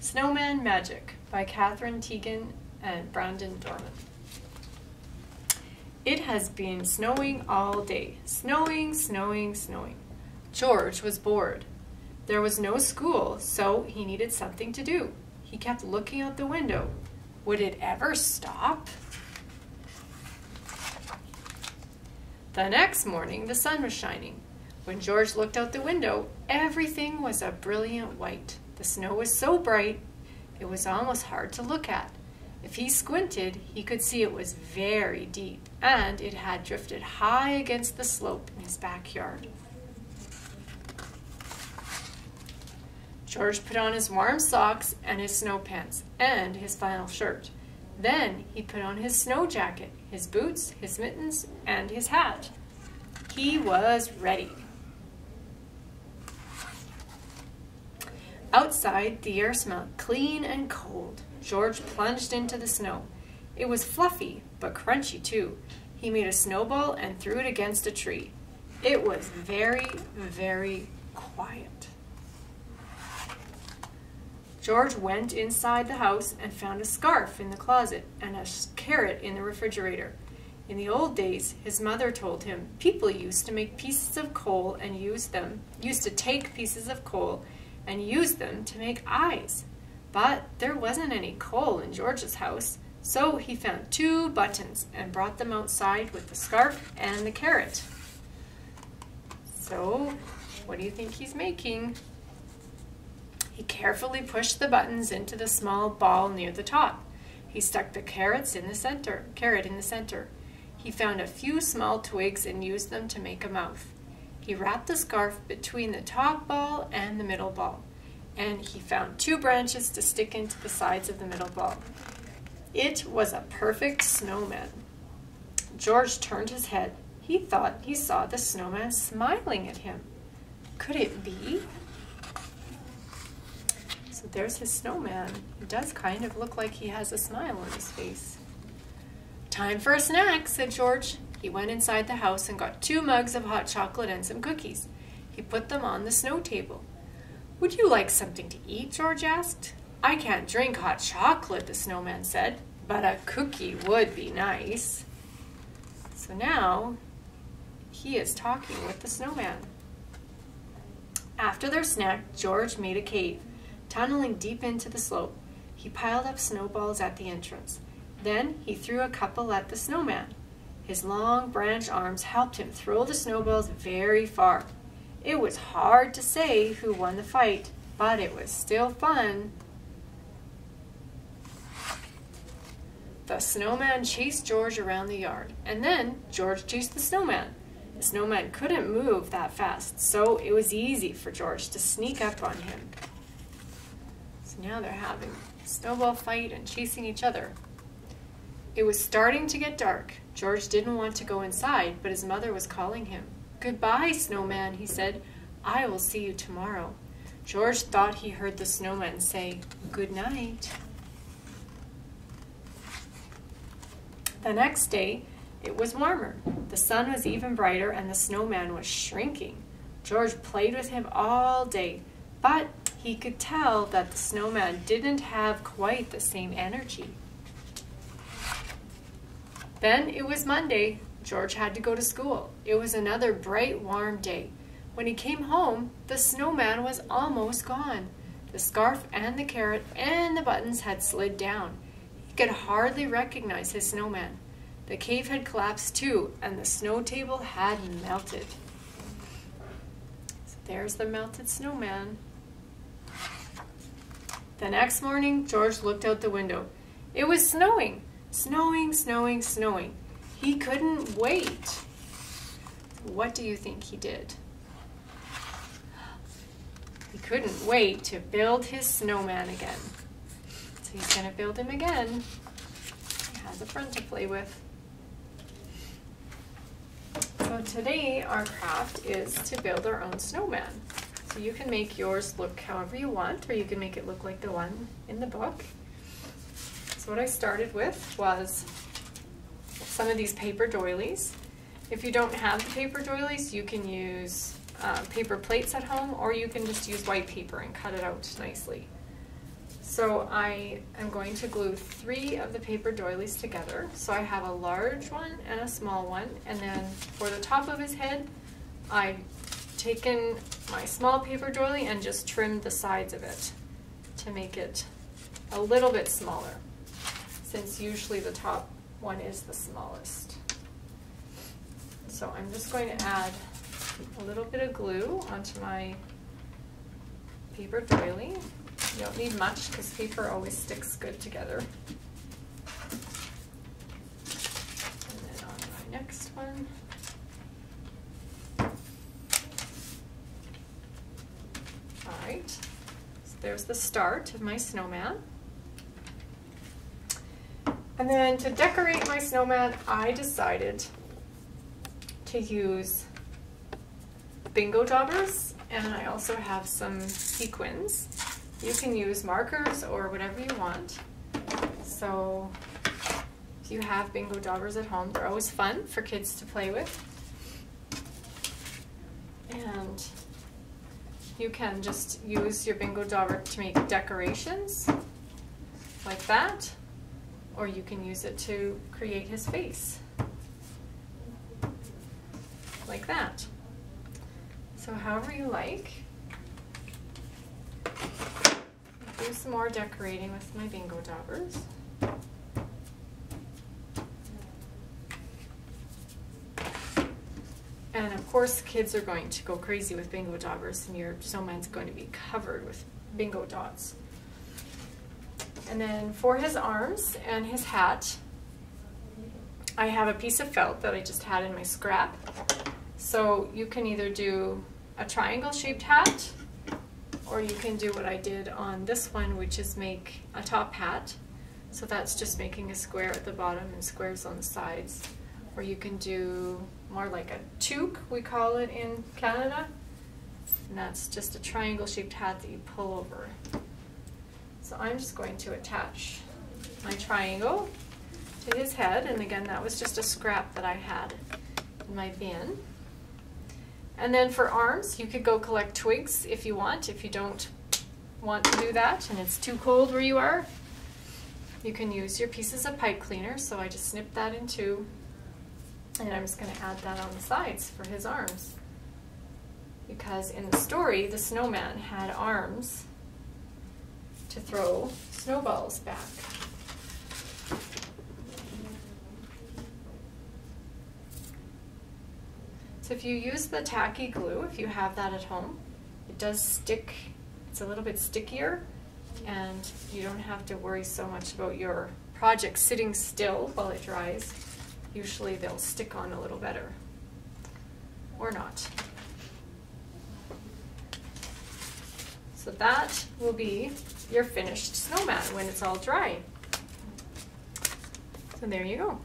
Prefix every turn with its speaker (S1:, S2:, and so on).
S1: Snowman Magic by Katharine, Tegan, and Brandon Dorman. It has been snowing all day. Snowing, snowing, snowing. George was bored. There was no school, so he needed something to do. He kept looking out the window. Would it ever stop? The next morning, the sun was shining. When George looked out the window, everything was a brilliant white. The snow was so bright, it was almost hard to look at. If he squinted, he could see it was very deep, and it had drifted high against the slope in his backyard. George put on his warm socks and his snow pants and his flannel shirt. Then he put on his snow jacket, his boots, his mittens, and his hat. He was ready. Outside, the air smelled clean and cold. George plunged into the snow. It was fluffy, but crunchy too. He made a snowball and threw it against a tree. It was very, very quiet. George went inside the house and found a scarf in the closet and a carrot in the refrigerator. In the old days, his mother told him people used to make pieces of coal and used to take pieces of coal and use them to make eyes. But there wasn't any coal in George's house, so he found 2 buttons and brought them outside with the scarf and the carrot. So, what do you think he's making? He carefully pushed the buttons into the small ball near the top. He stuck the carrot in the center. He found a few small twigs and used them to make a mouth. He wrapped the scarf between the top ball and the middle ball, and he found 2 branches to stick into the sides of the middle ball. It was a perfect snowman. George turned his head. He thought he saw the snowman smiling at him. Could it be? So there's his snowman. It does kind of look like he has a smile on his face. Time for a snack, said George. He went inside the house and got 2 mugs of hot chocolate and some cookies. He put them on the snow table. Would you like something to eat? George asked. I can't drink hot chocolate, the snowman said, but a cookie would be nice. So now he is talking with the snowman. After their snack, George made a cave, tunneling deep into the slope. He piled up snowballs at the entrance. Then he threw a couple at the snowman. His long branch arms helped him throw the snowballs very far. It was hard to say who won the fight, but it was still fun. The snowman chased George around the yard, and then George chased the snowman. The snowman couldn't move that fast, so it was easy for George to sneak up on him. So now they're having a snowball fight and chasing each other. It was starting to get dark. George didn't want to go inside, but his mother was calling him. Goodbye, snowman, he said. I will see you tomorrow. George thought he heard the snowman say, good night. The next day, it was warmer. The sun was even brighter and the snowman was shrinking. George played with him all day, but he could tell that the snowman didn't have quite the same energy. Then it was Monday. George had to go to school. It was another bright, warm day. When he came home, the snowman was almost gone. The scarf and the carrot and the buttons had slid down. He could hardly recognize his snowman. The cave had collapsed too, and the snow table had melted. So there's the melted snowman. The next morning, George looked out the window. It was snowing. Snowing, snowing, snowing. He couldn't wait. What do you think he did? He couldn't wait to build his snowman again. So he's going to build him again. He has a friend to play with. So today our craft is to build our own snowman. So you can make yours look however you want, or you can make it look like the one in the book. So what I started with was some of these paper doilies. If you don't have the paper doilies, you can use paper plates at home, or you can just use white paper and cut it out nicely. So I am going to glue 3 of the paper doilies together. So I have a large one and a small one, and then for the top of his head, I've taken my small paper doily and just trimmed the sides of it to make it a little bit smaller, since usually the top one is the smallest. So I'm just going to add a little bit of glue onto my paper doily. You don't need much because paper always sticks good together. And then on my next one. Alright, so there's the start of my snowman. And then to decorate my snowman, I decided to use bingo jobbers, and I also have some sequins. You can use markers or whatever you want. So if you have bingo jobbers at home, they're always fun for kids to play with. And you can just use your bingo jobber to make decorations like that, or you can use it to create his face like that. So however you like. Do some more decorating with my bingo jobbers. And of course, kids are going to go crazy with bingo jobbers, and your snowman's going to be covered with bingo dots. And then for his arms and his hat, I have a piece of felt that I just had in my scrap. So you can either do a triangle-shaped hat, or you can do what I did on this one, which is make a top hat. So that's just making a square at the bottom and squares on the sides. Or you can do more like a toque, we call it in Canada. And that's just a triangle-shaped hat that you pull over. So I'm just going to attach my triangle to his head. And again, that was just a scrap that I had in my bin. And then for arms, you could go collect twigs if you want. If you don't want to do that and it's too cold where you are, you can use your pieces of pipe cleaner. So I just snipped that in 2, and I'm just going to add that on the sides for his arms. Because in the story, the snowman had arms to throw snowballs back. So if you use the tacky glue, if you have that at home, it does stick. It's a little bit stickier, and you don't have to worry so much about your project sitting still while it dries. Usually they'll stick on a little better, or not. So that will be your finished snowman when it's all dry. So there you go.